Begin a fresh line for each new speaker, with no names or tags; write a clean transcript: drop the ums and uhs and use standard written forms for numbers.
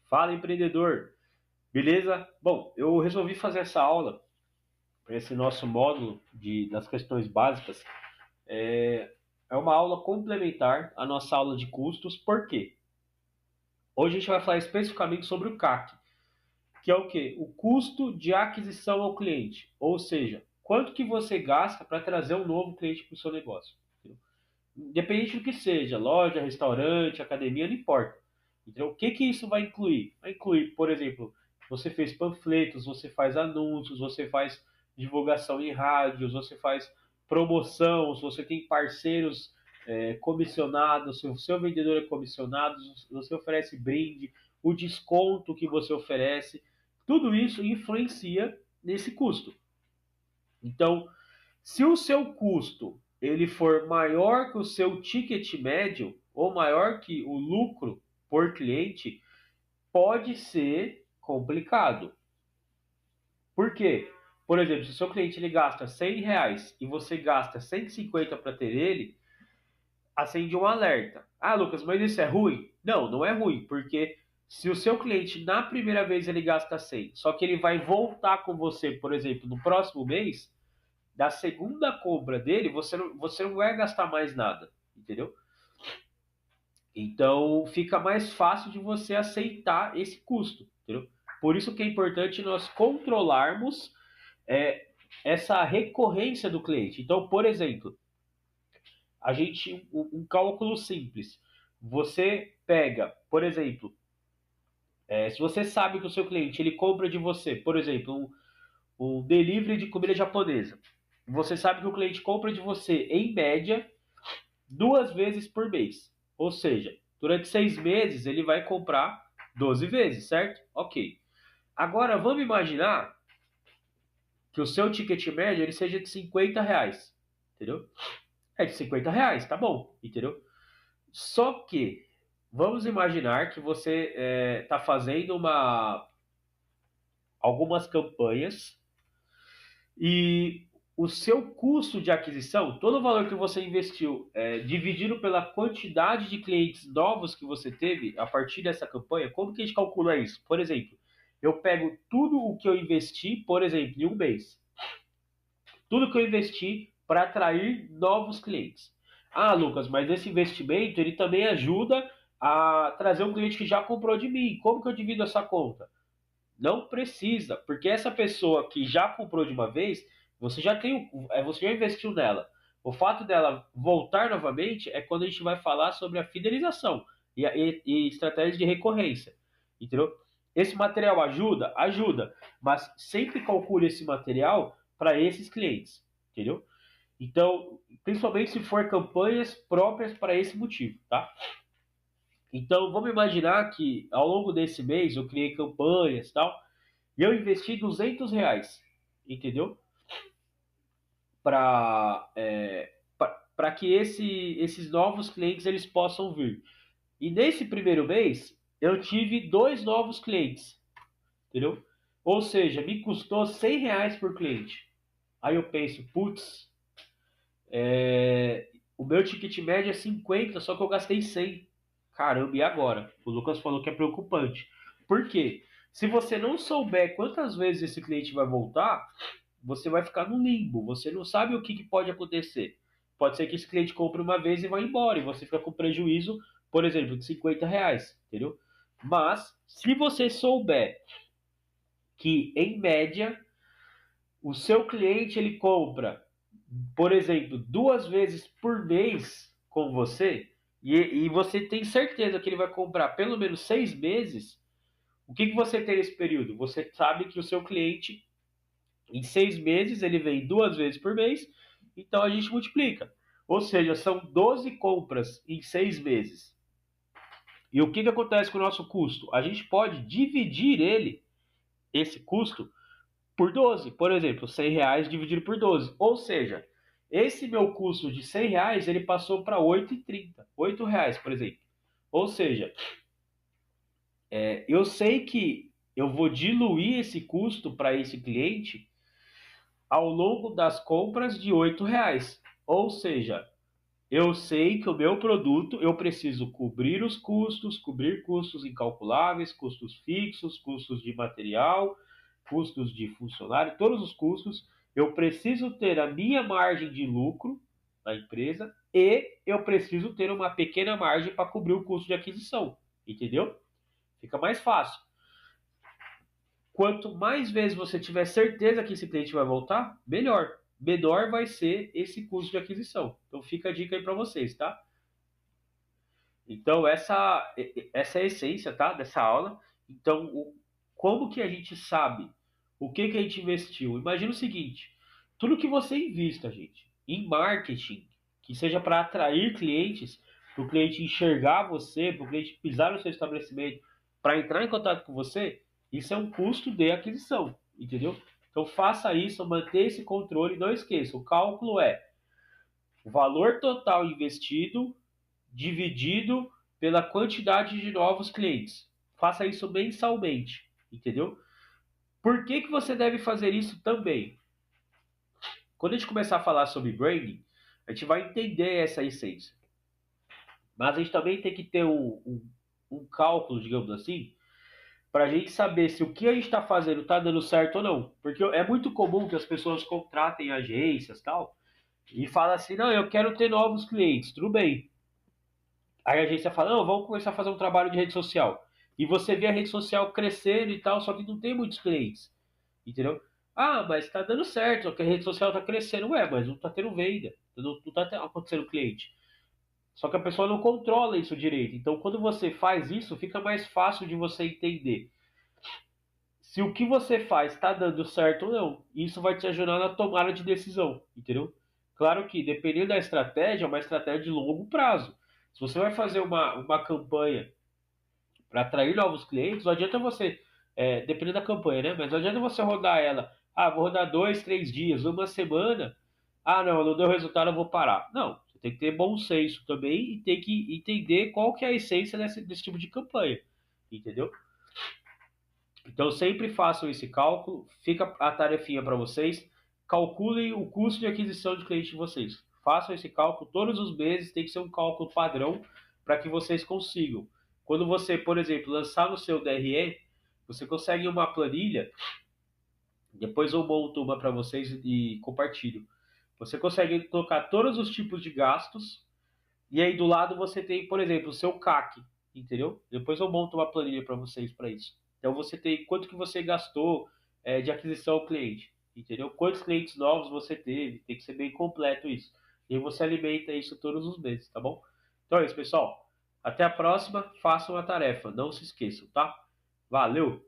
Fala, empreendedor! Beleza? Bom, eu resolvi fazer essa aula para esse nosso módulo das questões básicas. É uma aula complementar à nossa aula de custos. Por quê? Hoje a gente vai falar especificamente sobre o CAC, que é o quê? O custo de aquisição ao cliente. Ou seja, quanto que você gasta para trazer um novo cliente para o seu negócio. Independente do que seja, loja, restaurante, academia, não importa. Então, o que que isso vai incluir? Vai incluir, por exemplo, você fez panfletos, você faz anúncios, você faz divulgação em rádios, você faz promoção, você tem parceiros comissionados, se o seu vendedor é comissionado, você oferece brinde, o desconto que você oferece, tudo isso influencia nesse custo. Então, se o seu custo ele for maior que o seu ticket médio ou maior que o lucro por cliente, pode ser complicado. Por quê? Por exemplo, se o seu cliente ele gasta R$ 100 e você gasta 150 para ter ele, acende um alerta. Ah, Lucas, mas isso é ruim? Não, não é ruim, porque se o seu cliente na primeira vez ele gasta 100, só que ele vai voltar com você, por exemplo, no próximo mês, da segunda compra dele, você não vai gastar mais nada, entendeu? Então fica mais fácil de você aceitar esse custo, entendeu? Por isso que é importante nós controlarmos é, essa recorrência do cliente. Então, por exemplo, um cálculo simples. Você pega, por exemplo, se você sabe que o seu cliente ele compra de você, por exemplo, um delivery de comida japonesa. Você sabe que o cliente compra de você, em média, 2 vezes por mês. Ou seja, durante 6 meses ele vai comprar 12 vezes, certo? Ok. Agora vamos imaginar que o seu ticket médio ele seja de R$ 50, entendeu? É de R$ 50, tá bom, entendeu? Só que vamos imaginar que você está fazendo algumas campanhas e o seu custo de aquisição, todo o valor que você investiu, dividido pela quantidade de clientes novos que você teve a partir dessa campanha, como que a gente calcula isso? Por exemplo, eu pego tudo o que eu investi, por exemplo, em um mês, tudo que eu investi para atrair novos clientes. Ah, Lucas, mas esse investimento ele também ajuda a trazer um cliente que já comprou de mim. Como que eu divido essa conta? Não precisa, porque essa pessoa que já comprou de uma vez, você já investiu nela. O fato dela voltar novamente é quando a gente vai falar sobre a fidelização e estratégia de recorrência, entendeu? Esse material ajuda? Ajuda, mas sempre calcule esse material para esses clientes, entendeu? Então, principalmente se for campanhas próprias para esse motivo, tá? Então, vamos imaginar que ao longo desse mês eu criei campanhas e tal, e eu investi R$ 200, entendeu? Para que esses novos clientes eles possam vir. E nesse primeiro mês, eu tive 2 novos clientes, entendeu? Ou seja, me custou R$ 100 por cliente. Aí eu penso, putz, o meu ticket médio é 50, só que eu gastei 100. Caramba, e agora? O Lucas falou que é preocupante. Por quê? Se você não souber quantas vezes esse cliente vai voltar, você vai ficar no limbo. Você não sabe o que pode acontecer. Pode ser que esse cliente compre uma vez e vá embora, e você fica com prejuízo, por exemplo, de R$ 50, entendeu? Mas, se você souber que, em média, o seu cliente ele compra, por exemplo, 2 vezes por mês com você, e você tem certeza que ele vai comprar pelo menos 6 meses, o que você tem nesse período? Você sabe que o seu cliente, em 6 meses, ele vem 2 vezes por mês, então a gente multiplica. Ou seja, são 12 compras em 6 meses. E o que acontece com o nosso custo? A gente pode dividir esse custo, por 12. Por exemplo, R$ 100 dividido por 12. Ou seja, esse meu custo de R$ 100, ele passou para 8,30. R$ 8, por exemplo. Ou seja, eu sei que eu vou diluir esse custo para esse cliente ao longo das compras de R$ 8. Ou seja, Eu sei que o meu produto, eu preciso cobrir os custos, cobrir custos incalculáveis, custos fixos, custos de material, custos de funcionário, todos os custos. Eu preciso ter a minha margem de lucro na empresa e eu preciso ter uma pequena margem para cobrir o custo de aquisição, entendeu? Fica mais fácil. Quanto mais vezes você tiver certeza que esse cliente vai voltar, melhor. Menor vai ser esse custo de aquisição. Então fica a dica aí para vocês, tá? Então essa é a essência, tá, dessa aula. Então, como que a gente sabe o que que a gente investiu? Imagina o seguinte: tudo que você invista, gente, em marketing, que seja para atrair clientes, para o cliente enxergar você, para o cliente pisar no seu estabelecimento, para entrar em contato com você, isso é um custo de aquisição, entendeu? Então faça isso, mantenha esse controle, não esqueça, o cálculo é o valor total investido dividido pela quantidade de novos clientes. Faça isso mensalmente, entendeu? Por que que você deve fazer isso também? Quando a gente começar a falar sobre branding, a gente vai entender essa essência. Mas a gente também tem que ter um cálculo, digamos assim, para a gente saber se o que a gente está fazendo está dando certo ou não. Porque é muito comum que as pessoas contratem agências tal e falam assim, não, eu quero ter novos clientes, tudo bem. Aí a agência fala, não, vamos começar a fazer um trabalho de rede social. E você vê a rede social crescendo e tal, só que não tem muitos clientes. Entendeu? Ah, mas tá dando certo, que a rede social tá crescendo. Ué, mas não tá tendo venda, não tá acontecendo cliente. Só que a pessoa não controla isso direito. Então, quando você faz isso, fica mais fácil de você entender se o que você faz está dando certo ou não. Isso vai te ajudar na tomada de decisão, entendeu? Claro que, dependendo da estratégia, é uma estratégia de longo prazo. Se você vai fazer uma campanha para atrair novos clientes, não adianta você, dependendo da campanha, né? Mas não adianta você rodar ela, ah, vou rodar 2, 3 dias, uma semana, ah, não deu resultado, eu vou parar. Não, você tem que ter bom senso também e tem que entender qual que é a essência desse tipo de campanha, entendeu? Então sempre façam esse cálculo, fica a tarefinha para vocês, calculem o custo de aquisição de cliente de vocês. Façam esse cálculo todos os meses, tem que ser um cálculo padrão para que vocês consigam. Quando você, por exemplo, lançar no seu DRE, você consegue uma planilha, depois eu monto uma para vocês e compartilho. Você consegue colocar todos os tipos de gastos e aí do lado você tem, por exemplo, o seu CAC, entendeu? Depois eu monto uma planilha para vocês para isso. Então você tem quanto que você gastou de aquisição ao cliente, entendeu? Quantos clientes novos você teve, tem que ser bem completo isso. E aí você alimenta isso todos os meses, tá bom? Então é isso, pessoal. Até a próxima, façam a tarefa, não se esqueçam, tá? Valeu!